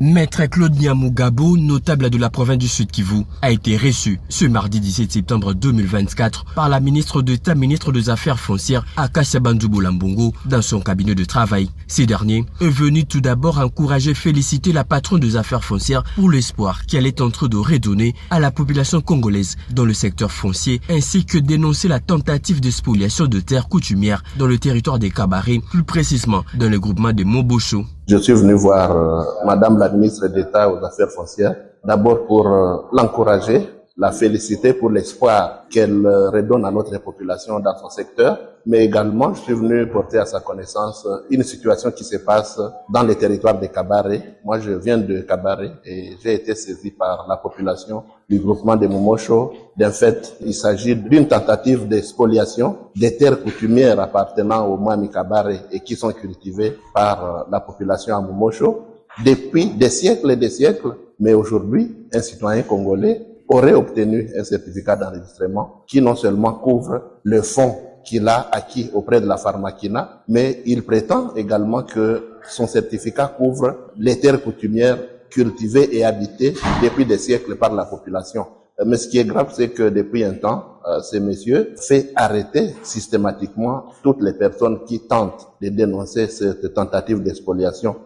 Maître Claude Nyamugabo, notable de la province du Sud Kivu, a été reçu ce mardi 17 septembre 2024 par la ministre d'État, ministre des Affaires foncières, Akacia Bandjoubou Lambongo, dans son cabinet de travail. Ce dernier est venu tout d'abord encourager et féliciter la patronne des Affaires foncières pour l'espoir qu'elle est en train de redonner à la population congolaise dans le secteur foncier, ainsi que dénoncer la tentative de spoliation de terres coutumières dans le territoire des Kabaré, plus précisément dans le groupement de Mobocho. Je suis venu voir Madame la ministre d'État aux Affaires foncières, d'abord pour l'encourager, la féliciter pour l'espoir qu'elle redonne à notre population dans son secteur, mais également je suis venu porter à sa connaissance une situation qui se passe dans les territoires de Kabaré. Moi je viens de Kabaré et j'ai été saisi par la population du groupement de Momosho. D'un fait, il s'agit d'une tentative de spoliation des terres coutumières appartenant au Mami Kabaré et qui sont cultivées par la population à Momosho depuis des siècles et des siècles. Mais aujourd'hui, un citoyen congolais aurait obtenu un certificat d'enregistrement qui non seulement couvre le fonds qu'il a acquis auprès de la Pharmakina, mais il prétend également que son certificat couvre les terres coutumières cultivées et habitées depuis des siècles par la population. Mais ce qui est grave, c'est que depuis un temps, ces messieurs fait arrêter systématiquement toutes les personnes qui tentent de dénoncer cette tentative d'expoliation.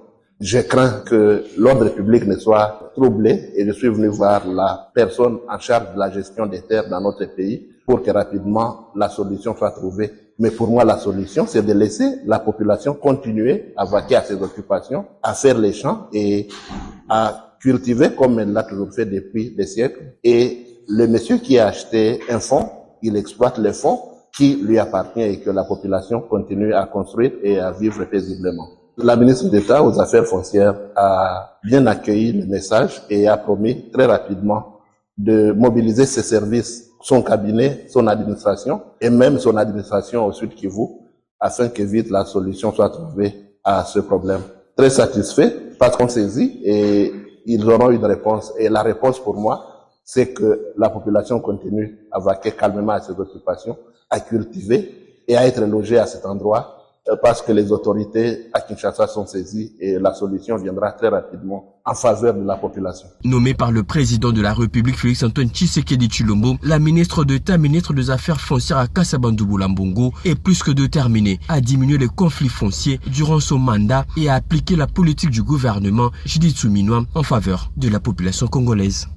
Je crains que l'ordre public ne soit troublé et je suis venu voir la personne en charge de la gestion des terres dans notre pays pour que rapidement la solution soit trouvée. Mais pour moi, la solution, c'est de laisser la population continuer à vaquer à ses occupations, à faire les champs et à cultiver comme elle l'a toujours fait depuis des siècles. Et le monsieur qui a acheté un fonds, il exploite le fonds qui lui appartient et que la population continue à construire et à vivre paisiblement. La ministre d'État aux Affaires foncières a bien accueilli le message et a promis très rapidement de mobiliser ses services, son cabinet, son administration et même son administration au Sud Kivu afin que vite la solution soit trouvée à ce problème. Très satisfait parce qu'on saisit et ils auront une réponse. Et la réponse pour moi, c'est que la population continue à vaquer calmement à ses occupations, à cultiver et à être logée à cet endroit parce que les autorités à Kinshasa sont saisies et la solution viendra très rapidement en faveur de la population. Nommée par le président de la République Félix-Antoine Tshisekedi Tshilombo, la ministre d'État, ministre des Affaires foncières Akacia Bandjoubou Lambongo est plus que déterminée à diminuer les conflits fonciers durant son mandat et à appliquer la politique du gouvernement Judith Suminwa en faveur de la population congolaise.